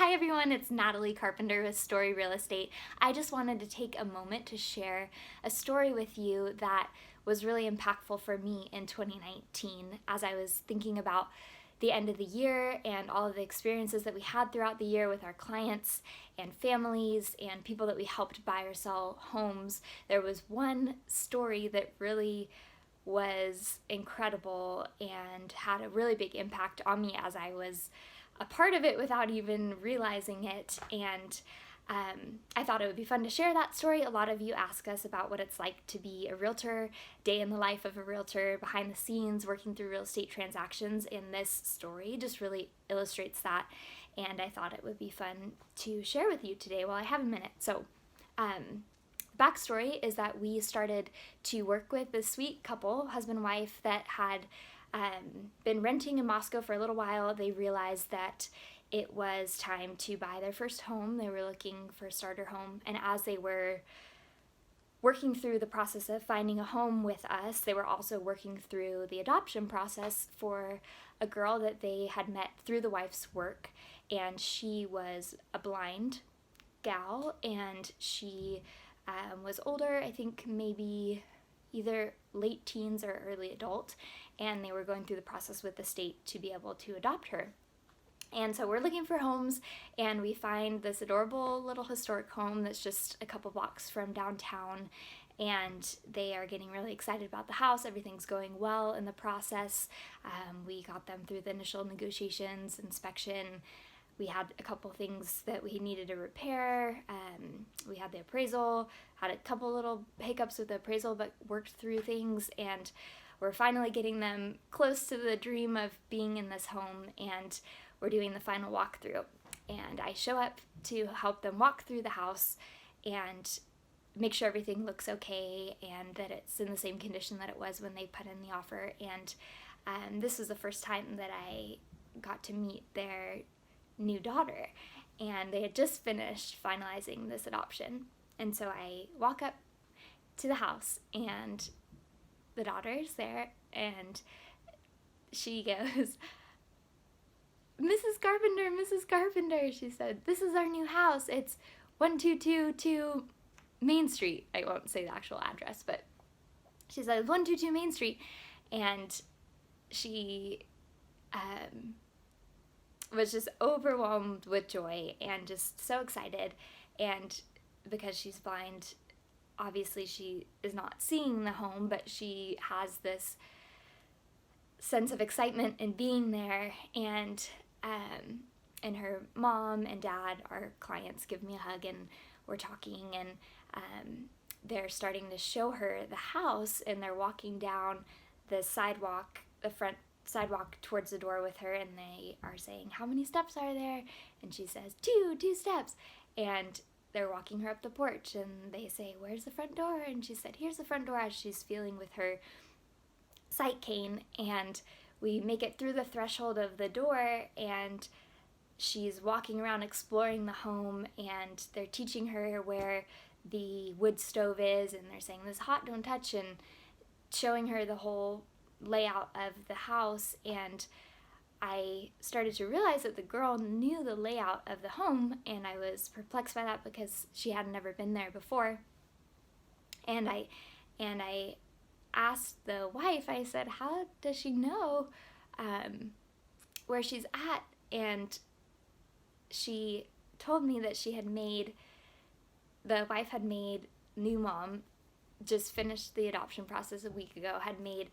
Hi everyone, it's Natalie Carpenter with Story Real Estate. I just wanted to take a moment to share a story with you that was really impactful for me in 2019 as I was thinking about the end of the year and all of the experiences that we had throughout the year with our clients and families and people that we helped buy or sell homes. There was one story that really was incredible and had a really big impact on me as I was a part of it without even realizing it. And I thought it would be fun to share that story. A lot of you ask us about what it's like to be a realtor, day in the life of a realtor, behind the scenes, working through real estate transactions, and this story just really illustrates that. And I thought it would be fun to share with you today while I have a minute. So, backstory is that we started to work with this sweet couple, husband and wife, that had been renting in Moscow for a little while. They realized that it was time to buy their first home. They were looking for a starter home, and as they were working through the process of finding a home with us, they were also working through the adoption process for a girl that they had met through the wife's work, and she was a blind gal, and she was older, I think maybe either late teens or early adult, and they were going through the process with the state to be able to adopt her. And so we're looking for homes, and we find this adorable little historic home that's just a couple blocks from downtown, and they are getting really excited about the house. Everything's going well in the process. We got them through the initial negotiations, inspection. We had a couple things that we needed to repair. We had the appraisal, had a couple little hiccups with the appraisal, but worked through things, and we're finally getting them close to the dream of being in this home, and we're doing the final walkthrough. And I show up to help them walk through the house and make sure everything looks okay and that it's in the same condition that it was when they put in the offer. And this was the first time that I got to meet their new daughter, and they had just finished finalizing this adoption. And so I walk up to the house, and the daughter's there, and she goes, Mrs. Carpenter, she said, "This is our new house. It's 1222 Main Street." I won't say the actual address, but she said 122 Main Street, and she was just overwhelmed with joy and just so excited. And because she's blind, obviously she is not seeing the home, but she has this sense of excitement in being there. And her mom and dad, our clients, give me a hug, and we're talking, and they're starting to show her the house, and they're walking down the sidewalk, the front sidewalk towards the door with her, and they are saying, "How many steps are there?" And she says, two steps. And they're walking her up the porch, and they say, "Where's the front door?" And she said, "Here's the front door," as she's feeling with her sight cane. And we make it through the threshold of the door, and she's walking around exploring the home, and they're teaching her where the wood stove is, and they're saying, "This is hot, don't touch," and showing her the whole layout of the house. And I started to realize that the girl knew the layout of the home, and I was perplexed by that because she had never been there before. And I asked the wife, I said, "How does she know where she's at?" And she told me that the wife had made, new mom, just finished the adoption process a week ago, had made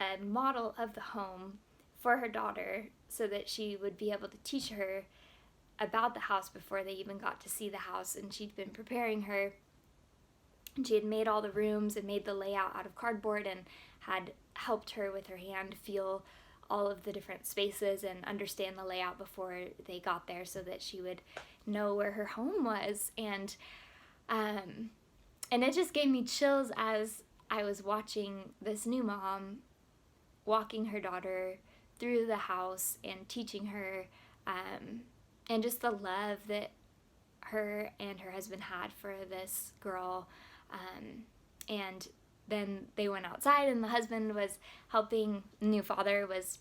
a model of the home for her daughter so that she would be able to teach her about the house before they even got to see the house. And she'd been preparing her, and she had made all the rooms and made the layout out of cardboard, and had helped her with her hand feel all of the different spaces and understand the layout before they got there so that she would know where her home was. And it just gave me chills as I was watching this new mom walking her daughter through the house and teaching her, and just the love that her and her husband had for this girl. And then they went outside, and the husband was helping, new father was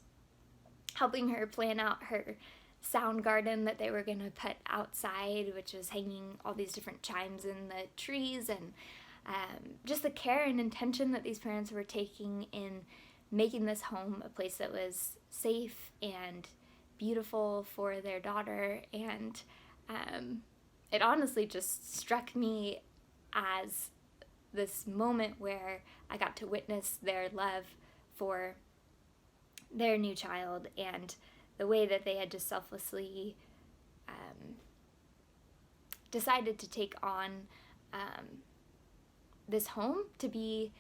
helping her plan out her sound garden that they were going to put outside, which was hanging all these different chimes in the trees, and just the care and intention that these parents were taking in making this home a place that was safe and beautiful for their daughter. And it honestly just struck me as this moment where I got to witness their love for their new child and the way that they had just selflessly decided to take on this home to be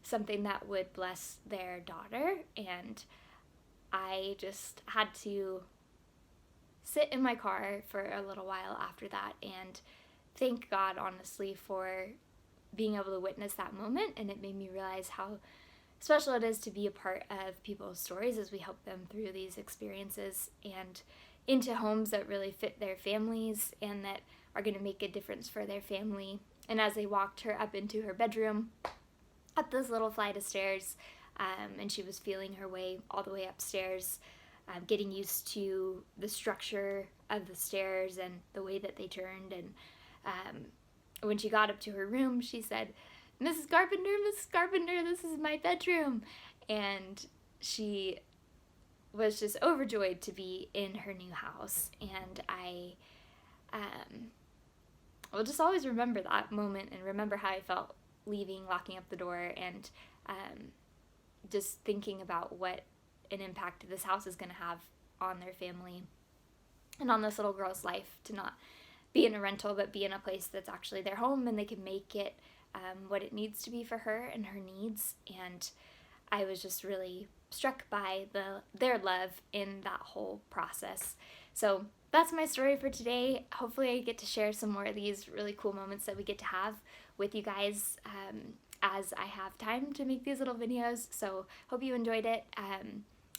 something that would bless their daughter. And I just had to sit in my car for a little while after that and thank God, honestly, for being able to witness that moment. And it made me realize how special it is to be a part of people's stories as we help them through these experiences and into homes that really fit their families and that are going to make a difference for their family. And as they walked her up into her bedroom, up this little flight of stairs, and she was feeling her way all the way upstairs, getting used to the structure of the stairs and the way that they turned. And when she got up to her room, she said, Mrs. Carpenter, this is my bedroom. And she was just overjoyed to be in her new house. And I will just always remember that moment and remember how I felt leaving, locking up the door, and just thinking about what an impact this house is going to have on their family and on this little girl's life, to not be in a rental but be in a place that's actually their home and they can make it what it needs to be for her and her needs. And I was just really struck by their love in that whole process. So that's my story for today. Hopefully I get to share some more of these really cool moments that we get to have with you guys as I have time to make these little videos. So hope you enjoyed it,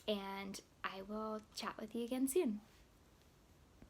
and I will chat with you again soon.